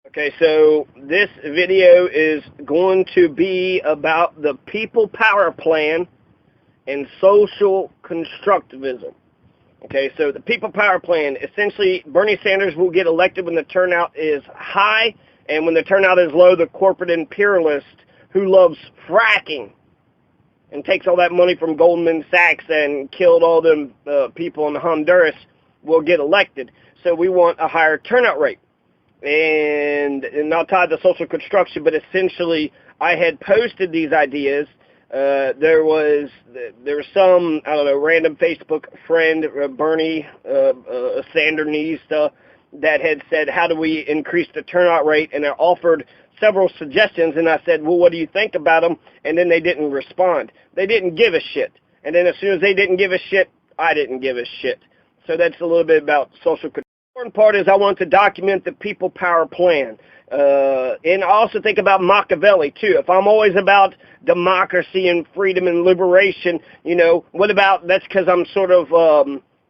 Okay, so this video is going to be about the people power plan and social constructivism. Okay, so the people power plan, essentially Bernie Sanders will get elected when the turnout is high, and when the turnout is low, the corporate imperialist who loves fracking and takes all that money from Goldman Sachs and killed all them people in Honduras will get elected. So we want a higher turnout rate. And not tied to social construction, but essentially I had posted these ideas. There was some, I don't know, random Facebook friend, Bernie Sandernista, that had said, how do we increase the turnout rate? And I offered several suggestions, and I said, well, what do you think about them? And then they didn't respond. They didn't give a shit. And then as soon as they didn't give a shit, I didn't give a shit. So that's a little bit about social construction. The important part is I want to document the people power plan. And I also think about Machiavelli, too. If I'm always about democracy and freedom and liberation, you know, what about, that's because I'm sort of,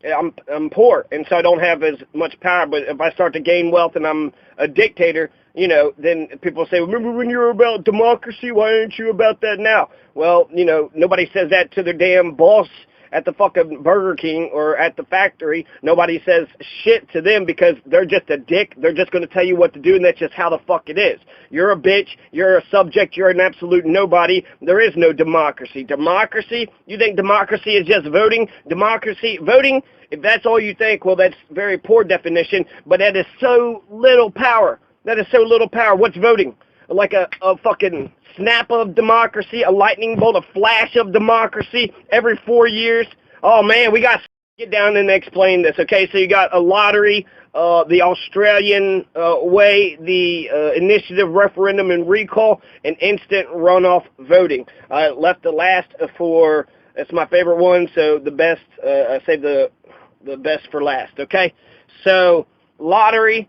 I'm poor, and so I don't have as much power. But if I start to gain wealth and I'm a dictator, you know, then people say, remember when you were about democracy? Why aren't you about that now? Well, you know, nobody says that to their damn boss at the fucking Burger King or at the factory. Nobody says shit to them because they're just a dick. They're just going to tell you what to do, and that's just how the fuck it is. You're a bitch. You're a subject. You're an absolute nobody. There is no democracy. Democracy? You think democracy is just voting? Democracy, voting, if that's all you think, well, that's very poor definition, but that is so little power. That is so little power. What's voting? Like a fucking snap of democracy, a lightning bolt, a flash of democracy every 4 years. Oh, man, we got to get down and explain this, okay? So you got a lottery, the Australian way, the initiative, referendum, and recall, and instant runoff voting. I left the last for, it's my favorite one, so the best, I saved the best for last, okay? So lottery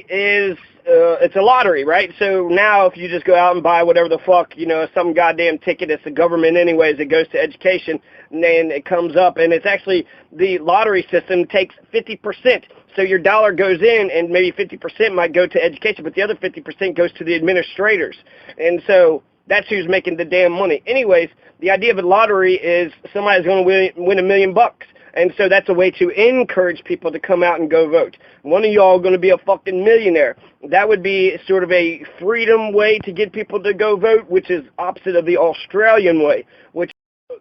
is, it's a lottery, right? So now if you just go out and buy whatever the fuck, you know, some goddamn ticket, it's the government anyways, it goes to education, and then it comes up, and it's actually, the lottery system takes 50%. So your dollar goes in, and maybe 50% might go to education, but the other 50% goes to the administrators. And so that's who's making the damn money. Anyways, the idea of a lottery is somebody's going to win $1 million. And so that's a way to encourage people to come out and go vote. One of y'all going to be a fucking millionaire. That would be sort of a freedom way to get people to go vote, which is opposite of the Australian way, which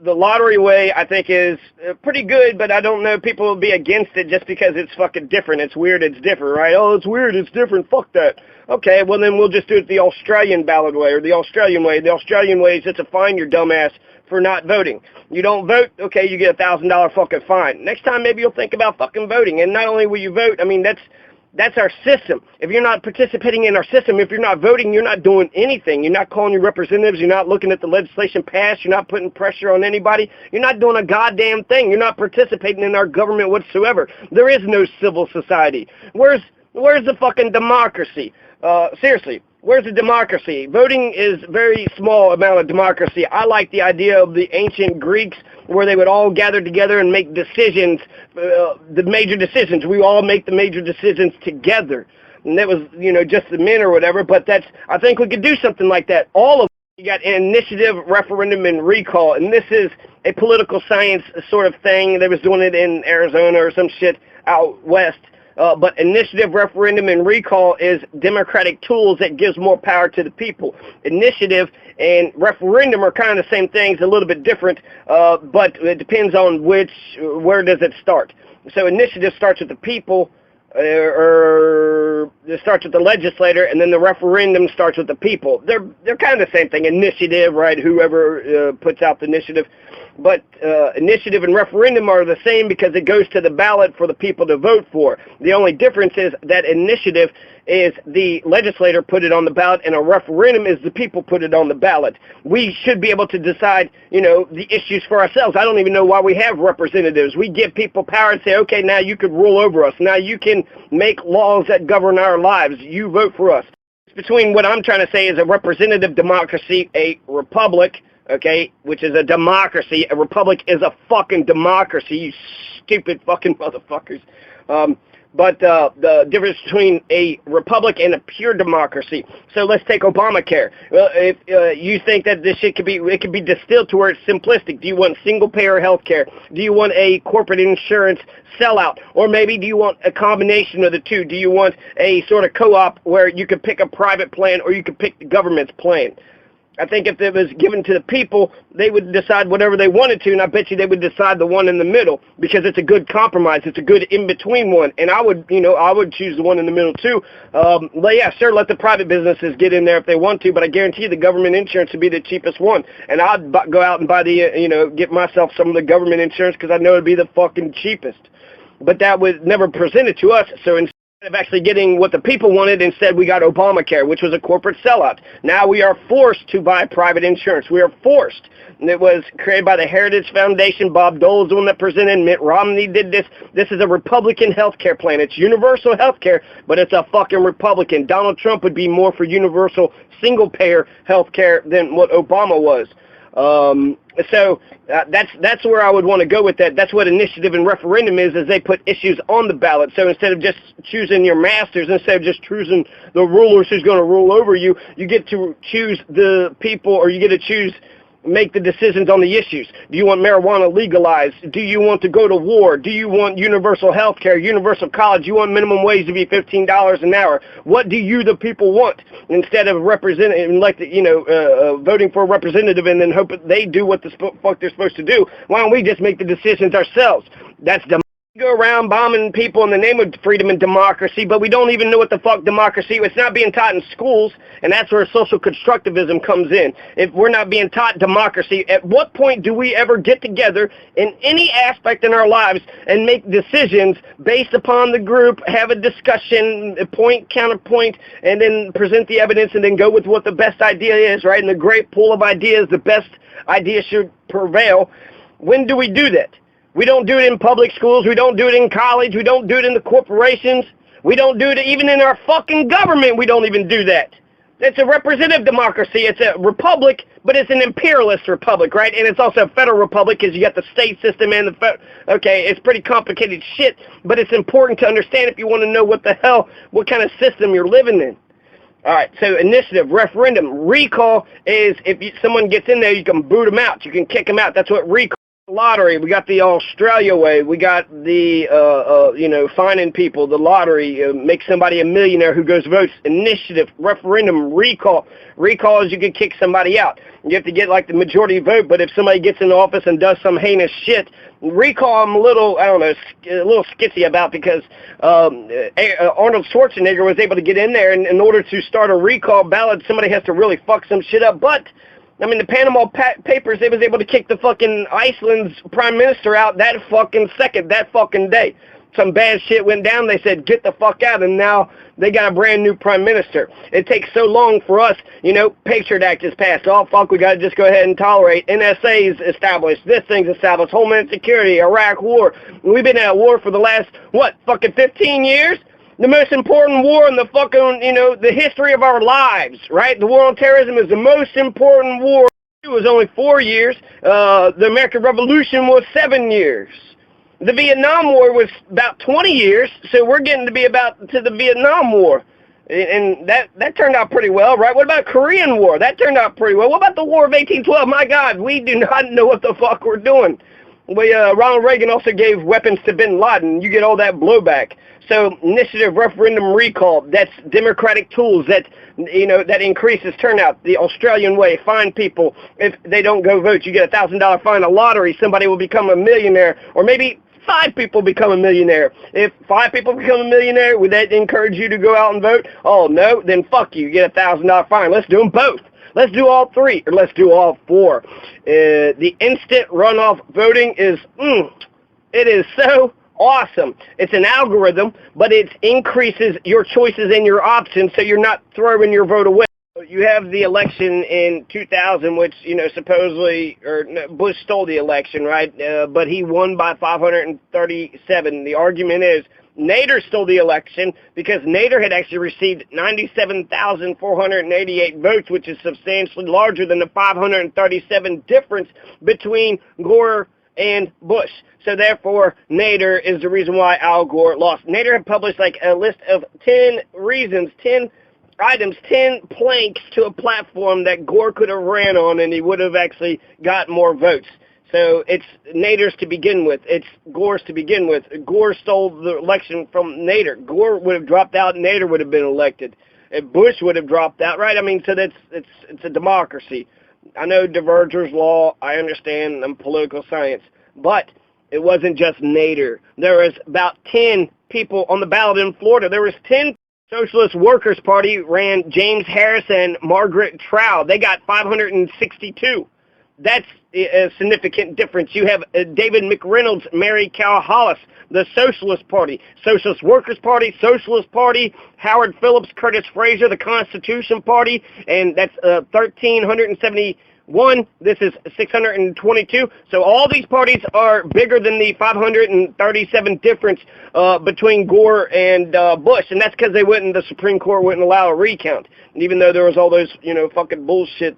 the lottery way I think is pretty good, but I don't know, people will be against it just because it's fucking different. It's weird, it's different, right? Oh, it's weird, it's different, fuck that. Okay, well then we'll just do it the Australian ballot way, or the Australian way. The Australian way is just to fine your dumbass for not voting. You don't vote, okay, you get a $1,000 fucking fine. Next time maybe you'll think about fucking voting. And not only will you vote, I mean, that's our system. If you're not participating in our system, if you're not voting, you're not doing anything. You're not calling your representatives. You're not looking at the legislation passed. You're not putting pressure on anybody. You're not doing a goddamn thing. You're not participating in our government whatsoever. There is no civil society. Where's the fucking democracy? Seriously, where's the democracy? Voting is very small amount of democracy. I like the idea of the ancient Greeks where they would all gather together and make decisions, the major decisions. We all make the major decisions together. And that was, you know, just the men or whatever, but that's, I think we could do something like that. All of you got initiative, referendum, and recall, and this is a political science sort of thing. They was doing it in Arizona or some shit out west. But initiative, referendum, and recall is democratic tools that gives more power to the people. Initiative and referendum are kind of the same things, a little bit different, but it depends on where does it start. So initiative starts with the people, or it starts with the legislator, and then the referendum starts with the people. They're kind of the same thing. Initiative, right? Whoever puts out the initiative. But initiative and referendum are the same because it goes to the ballot for the people to vote for. The only difference is that initiative is the legislator put it on the ballot, and a referendum is the people put it on the ballot. We should be able to decide, you know, the issues for ourselves. I don't even know why we have representatives. We give people power and say, okay, now you can rule over us. Now you can make laws that govern our lives. You vote for us. It's between what I'm trying to say is a representative democracy, a republic, okay, which is a democracy. A republic is a fucking democracy, you stupid fucking motherfuckers. but the difference between a republic and a pure democracy. So let's take Obamacare. Well, if you think that this shit could be distilled to where it's simplistic. Do you want single-payer health care? Do you want a corporate insurance sellout? Or maybe do you want a combination of the two? Do you want a sort of co-op where you could pick a private plan or you could pick the government's plan? I think if it was given to the people, they would decide whatever they wanted to, and I bet you they would decide the one in the middle because it's a good compromise. It's a good in-between one, and I would choose the one in the middle too. But yeah, sure, let the private businesses get in there if they want to, but I guarantee you the government insurance would be the cheapest one, and I'd go out and buy get myself some of the government insurance because I know it'd be the fucking cheapest. But that was never presented to us, so instead of actually getting what the people wanted, instead we got Obamacare, which was a corporate sellout. Now we are forced to buy private insurance. We are forced. And it was created by the Heritage Foundation. Bob Dole's the one that presented. Mitt Romney did this. This is a Republican health care plan. It's universal health care, but it's a fucking Republican. Donald Trump would be more for universal single-payer health care than what Obama was. So that's where I would want to go with that. That's what initiative and referendum is they put issues on the ballot. So instead of just choosing your masters, instead of just choosing the rulers who's going to rule over you, you get to choose the people, or you get to make the decisions on the issues. Do you want marijuana legalized? Do you want to go to war? Do you want universal health care, universal college? Do you want minimum wage to be $15 an hour? What do you, the people, want? Instead of voting for a representative and then hope they do what the fuck they're supposed to do, why don't we just make the decisions ourselves? That's democracy. We go around bombing people in the name of freedom and democracy, but we don't even know what the fuck democracy is. It's not being taught in schools, and that's where social constructivism comes in. If we're not being taught democracy, at what point do we ever get together in any aspect in our lives and make decisions based upon the group, have a discussion, point, counterpoint, and then present the evidence and then go with what the best idea is, right? And the great pool of ideas, the best idea should prevail. When do we do that? We don't do it in public schools. We don't do it in college. We don't do it in the corporations. We don't do it even in our fucking government. We don't even do that. It's a representative democracy. It's a republic, but it's an imperialist republic, right? And it's also a federal republic because you got the state system and the okay, it's pretty complicated shit, but it's important to understand if you want to know what kind of system you're living in. All right, so initiative, referendum, recall is if someone gets in there, you can boot them out. You can kick them out. That's what recall. Lottery, we got the Australia way, we got the fining people, the lottery, make somebody a millionaire who goes votes. Initiative, referendum, recall is you can kick somebody out. You have to get like the majority vote, but if somebody gets in office and does some heinous shit, recall I'm a little skitsy about, because Arnold Schwarzenegger was able to get in there, and in order to start a recall ballot, somebody has to really fuck some shit up. But I mean, the Panama Papers, they was able to kick the fucking Iceland's prime minister out that fucking second, that fucking day. Some bad shit went down, they said, get the fuck out, and now they got a brand new prime minister. It takes so long for us, Patriot Act is passed. Oh, fuck, we got to just go ahead and tolerate. NSA is established. This thing's established. Homeland Security, Iraq War. We've been at war for the last, 15 years? The most important war in the fucking, the history of our lives, right? The war on terrorism is the most important war. It was only 4 years. The American Revolution was 7 years. The Vietnam War was about 20 years, so we're getting to be to the Vietnam War. And that turned out pretty well, right? What about Korean War? That turned out pretty well. What about the War of 1812? My God, we do not know what the fuck we're doing. Ronald Reagan also gave weapons to bin Laden. You get all that blowback. So initiative, referendum, recall, that's democratic tools that increases turnout. The Australian way, fine people. If they don't go vote, you get a $1,000 fine. A lottery, somebody will become a millionaire, or maybe 5 people become a millionaire. If 5 people become a millionaire, would that encourage you to go out and vote? Oh, no, then fuck you. You get a $1,000 fine. Let's do them both. Let's do all 3, or let's do all 4. The instant runoff voting is, it is so awesome. It's an algorithm, but it increases your choices and your options, so you're not throwing your vote away. You have the election in 2000, which, supposedly, Bush stole the election, right? But he won by 537. The argument is Nader stole the election because Nader had actually received 97,488 votes, which is substantially larger than the 537 difference between Gore and Bush. So therefore, Nader is the reason why Al Gore lost. Nader had published like a list of 10 reasons, 10 items, 10 planks to a platform that Gore could have ran on, and he would have actually got more votes. So it's Nader's to begin with. It's Gore's to begin with. Gore stole the election from Nader. Gore would have dropped out, and Nader would have been elected. If Bush would have dropped out, right? I mean, so it's a democracy. I know Diverger's law. I understand political science, but it wasn't just Nader. There was about 10 people on the ballot in Florida. There was 10. Socialist Workers Party ran James Harris and Margaret Trow. They got 562. That's a significant difference. You have David McReynolds, Mary Cal Hollis, the Socialist Party, Socialist Workers Party, Socialist Party, Howard Phillips, Curtis Fraser, the Constitution Party, and that's 1,371. This is 622. So all these parties are bigger than the 537 difference between Gore and Bush, and that's because the Supreme Court wouldn't allow a recount. And even though there was all those, fucking bullshit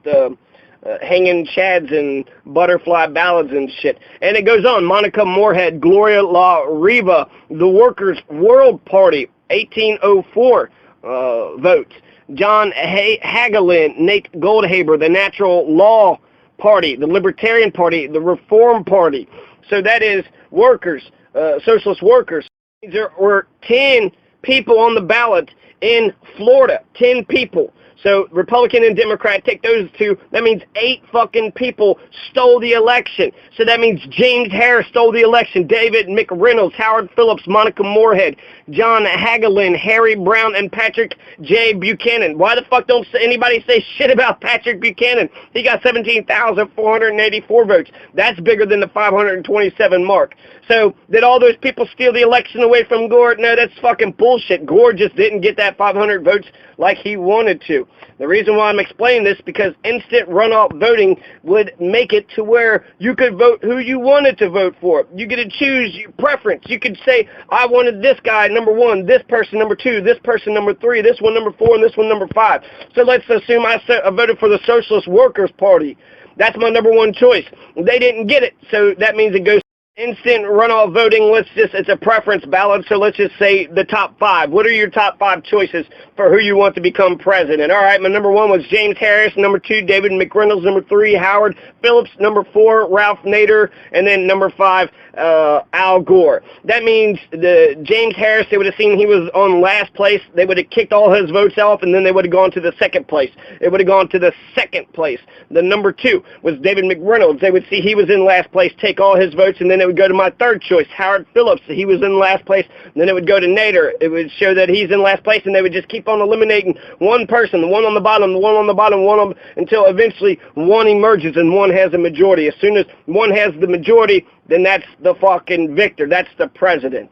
hanging chads and butterfly ballads and shit. And it goes on. Monica Moorhead, Gloria La Riva, the Workers' World Party, 1804 votes. John Hagelin, Nate Goldhaber, the Natural Law Party, the Libertarian Party, the Reform Party. So that is workers, socialist workers. There were 10 people on the ballot in Florida, 10 people. So Republican and Democrat, take those two. That means 8 fucking people stole the election. So that means James Harris stole the election. David McReynolds, Howard Phillips, Monica Moorhead, John Hagelin, Harry Brown, and Patrick J. Buchanan. Why the fuck don't anybody say shit about Patrick Buchanan? He got 17,484 votes. That's bigger than the 527 mark. So did all those people steal the election away from Gore? No, that's fucking bullshit. Gore just didn't get that 500 votes like he wanted to. The reason why I'm explaining this because instant runoff voting would make it to where you could vote who you wanted to vote for. You get to choose your preference. You could say, I wanted this guy, number 1, this person, number 2, this person, number 3, this one, number 4, and this one, number 5. So let's assume I voted for the Socialist Workers Party. That's my number 1 choice. They didn't get it, so that means it goes instant runoff voting. It's a preference ballot, so let's just say the top 5. What are your top 5 choices for who you want to become president? All right, my number 1 was James Harris, number 2, David McReynolds, number 3, Howard Phillips, number 4, Ralph Nader, and then number 5, Al Gore. That means the James Harris, they would have seen he was on last place. They would have kicked all his votes off, and then they would have gone to the second place. It would have gone to the second place. The number 2 was David McReynolds. They would see he was in last place, take all his votes, and then it would go to my 3rd choice, Howard Phillips. He was in last place. And then it would go to Nader. It would show that he's in last place, and they would just keep on eliminating one person, the one on the bottom, the one on the bottom, until eventually one emerges and one has a majority. As soon as one has the majority, then that's the fucking victor. That's the president.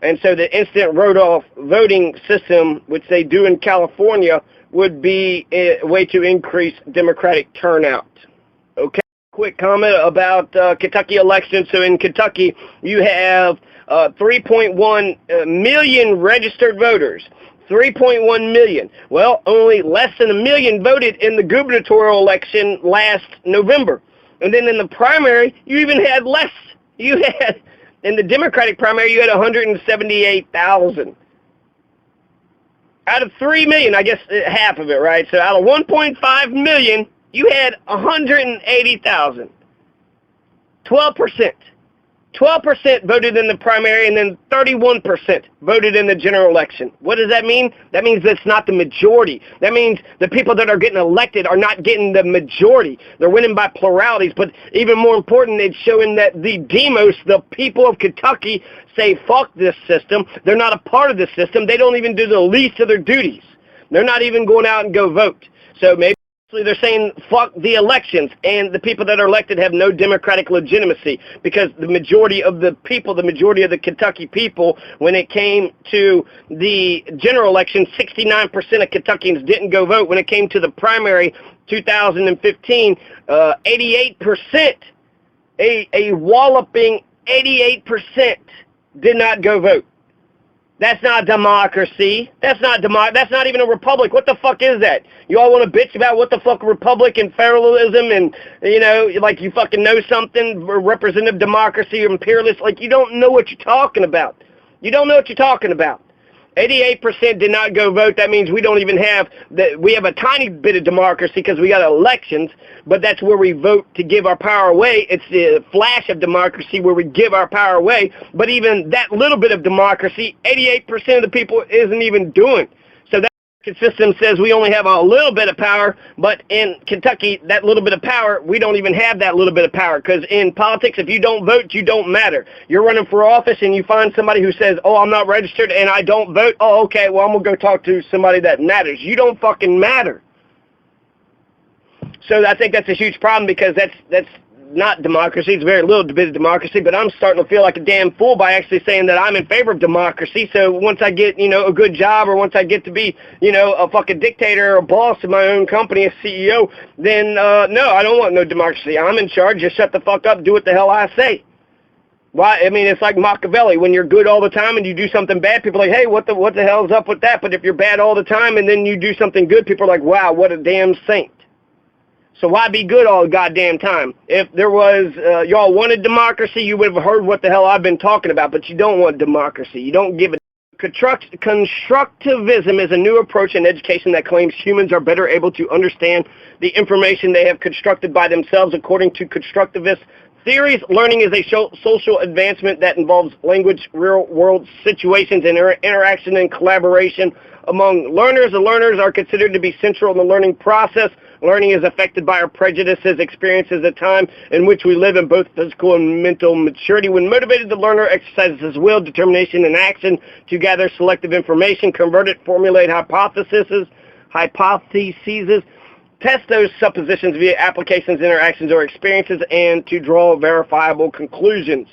And so the instant runoff voting system, which they do in California, would be a way to increase Democratic turnout. Okay. Quick comment about Kentucky election. So in Kentucky, you have 3.1 million registered voters. 3.1 million. Well, only less than 1 million voted in the gubernatorial election last November. And then in the primary, you even had less. You had, in the Democratic primary, you had 178,000. Out of 3 million, I guess half of it, right? So out of 1.5 million, you had 180,000. 12%. 12% voted in the primary, and then 31% voted in the general election. What does that mean? That means that's not the majority. That means the people that are getting elected are not getting the majority. They're winning by pluralities, but even more important, it's showing that the demos, the people of Kentucky, say, fuck this system. They're not a part of the system. They don't even do the least of their duties. They're not even going out and go vote. So maybe they're saying fuck the elections, and the people that are elected have no democratic legitimacy because the majority of the people, the majority of the Kentucky people, when it came to the general election, 69% of Kentuckians didn't go vote. When it came to the primary 2015, 88%, a walloping 88% did not go vote. That's not democracy. That's not even a republic. What the fuck is that? You all want to bitch about what the fuck republic and federalism and, you know, like you fucking know something, representative democracy or imperialist. Like, you don't know what you're talking about. You don't know what you're talking about. 88% did not go vote. That means we don't even have we have a tiny bit of democracy because we got elections, but that's where we vote to give our power away. It's the flash of democracy where we give our power away, but even that little bit of democracy, 88% of the people isn't even doing. So that system says we only have a little bit of power, but in Kentucky, that little bit of power, we don't even have that little bit of power, because in politics, if you don't vote, you don't matter. You're running for office and you find somebody who says, oh, I'm not registered and I don't vote. Oh, okay, well, I'm going to go talk to somebody that matters. You don't fucking matter. So I think that's a huge problem, because that's not democracy. It's a very little bit of democracy, but I'm starting to feel like a damn fool by actually saying that I'm in favor of democracy. So once I get, you know, a good job, or once I get to be, you know, a fucking dictator or a boss of my own company, a CEO, then no, I don't want no democracy. I'm in charge. Just shut the fuck up, do what the hell I say. Why? I mean, it's like Machiavelli. When you're good all the time and you do something bad, people are like, hey, what the hell's up with that? But if you're bad all the time and then you do something good, people are like, wow, what a damn saint. So why be good all the goddamn time? If there was, y'all wanted democracy, you would have heard what the hell I've been talking about, but you don't want democracy. You don't give a... Constructivism is a new approach in education that claims humans are better able to understand the information they have constructed by themselves. According to constructivist theories, learning is a social advancement that involves language, real-world situations, and interaction and collaboration among learners. The learners are considered to be central in the learning process. Learning is affected by our prejudices, experiences, the time in which we live, in both physical and mental maturity. When motivated, the learner exercises his will, determination, and action to gather selective information, convert it, formulate hypotheses, test those suppositions via applications, interactions, or experiences, and to draw verifiable conclusions.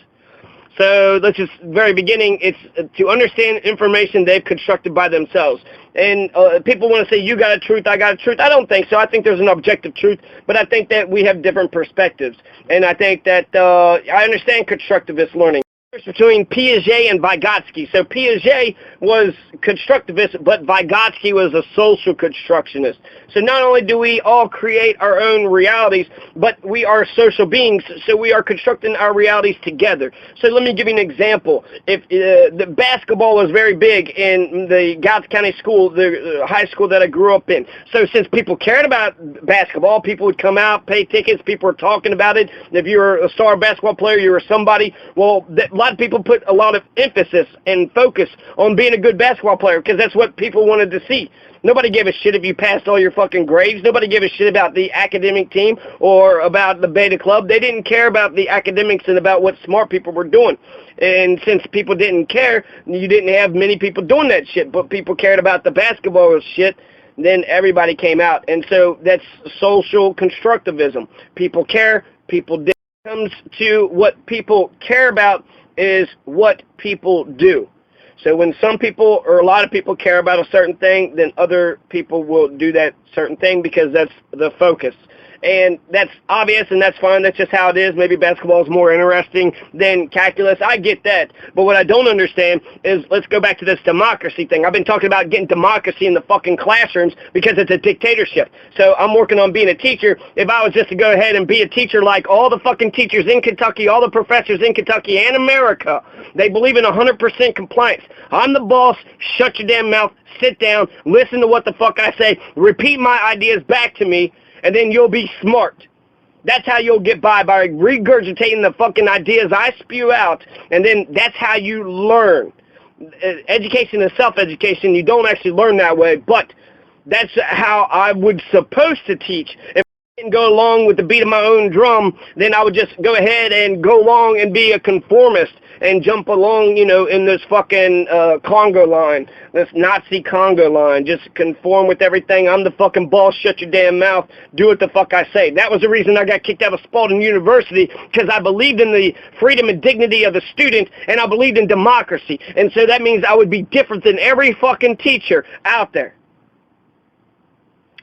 So let's just, very beginning, it's to understand information they've constructed by themselves. And people want to say, you got a truth, I got a truth. I don't think so. I think there's an objective truth, but I think that we have different perspectives. And I think that I understand constructivist learning. Between Piaget and Vygotsky. So Piaget was constructivist, but Vygotsky was a social constructionist. So not only do we all create our own realities, but we are social beings, so we are constructing our realities together. So let me give you an example. If the basketball was very big in the Gouts County school, the high school that I grew up in. So since people cared about basketball, people would come out, pay tickets, people were talking about it. If you were a star basketball player, you were somebody. Well, a lot of people put a lot of emphasis and focus on being a good basketball player, because that's what people wanted to see. Nobody gave a shit if you passed all your fucking grades. Nobody gave a shit about the academic team or about the beta club. They didn't care about the academics and about what smart people were doing. And since people didn't care, you didn't have many people doing that shit. But people cared about the basketball shit, then everybody came out. And so that's social constructivism. People care, people did. When it comes to what people care about is what people do. So when some people or a lot of people care about a certain thing, then other people will do that certain thing because that's the focus. And that's obvious, and that's fine. That's just how it is. Maybe basketball is more interesting than calculus. I get that. But what I don't understand is, let's go back to this democracy thing. I've been talking about getting democracy in the fucking classrooms because it's a dictatorship. So I'm working on being a teacher. If I was just to go ahead and be a teacher like all the fucking teachers in Kentucky, all the professors in Kentucky and America, they believe in 100% compliance. I'm the boss. Shut your damn mouth. Sit down. Listen to what the fuck I say. Repeat my ideas back to me. And then you'll be smart. That's how you'll get by regurgitating the fucking ideas I spew out. And then that's how you learn. Education is self-education. You don't actually learn that way. But that's how I would supposed to teach. If I didn't go along with the beat of my own drum, then I would just go ahead and go along and be a conformist and jump along, you know, in this fucking Congo line, this Nazi Congo line. Just conform with everything. I'm the fucking boss. Shut your damn mouth. Do what the fuck I say. That was the reason I got kicked out of Spalding University, because I believed in the freedom and dignity of the student, and I believed in democracy. And so that means I would be different than every fucking teacher out there.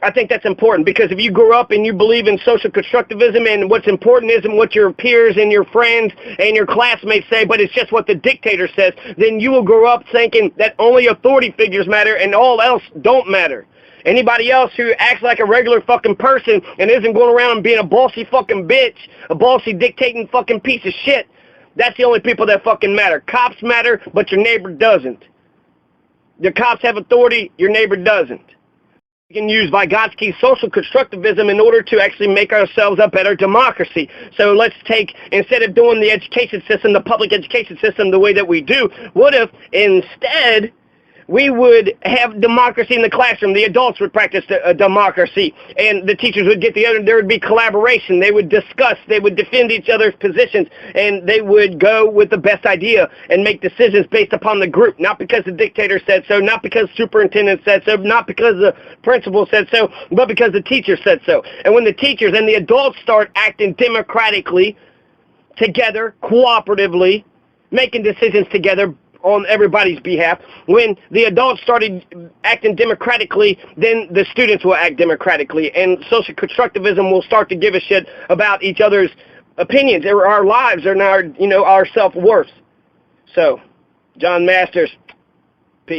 I think that's important, because if you grow up and you believe in social constructivism and what's important isn't what your peers and your friends and your classmates say, but it's just what the dictator says, then you will grow up thinking that only authority figures matter and all else don't matter. Anybody else who acts like a regular fucking person and isn't going around being a bossy fucking bitch, a bossy dictating fucking piece of shit, that's the only people that fucking matter. Cops matter, but your neighbor doesn't. The cops have authority, your neighbor doesn't. We can use Vygotsky's social constructivism in order to actually make ourselves a better democracy. So let's take, instead of doing the education system, the public education system the way that we do, what if instead we would have democracy in the classroom? The adults would practice democracy, and the teachers would get together, and there would be collaboration. They would discuss, they would defend each other's positions, and they would go with the best idea and make decisions based upon the group, not because the dictator said so, not because the superintendent said so, not because the principal said so, but because the teacher said so. And when the teachers and the adults start acting democratically, together, cooperatively, making decisions together, on everybody's behalf, when the adults started acting democratically, then the students will act democratically, and social constructivism will start to give a shit about each other's opinions, or our lives, or our, our self-worth. So, John Masters,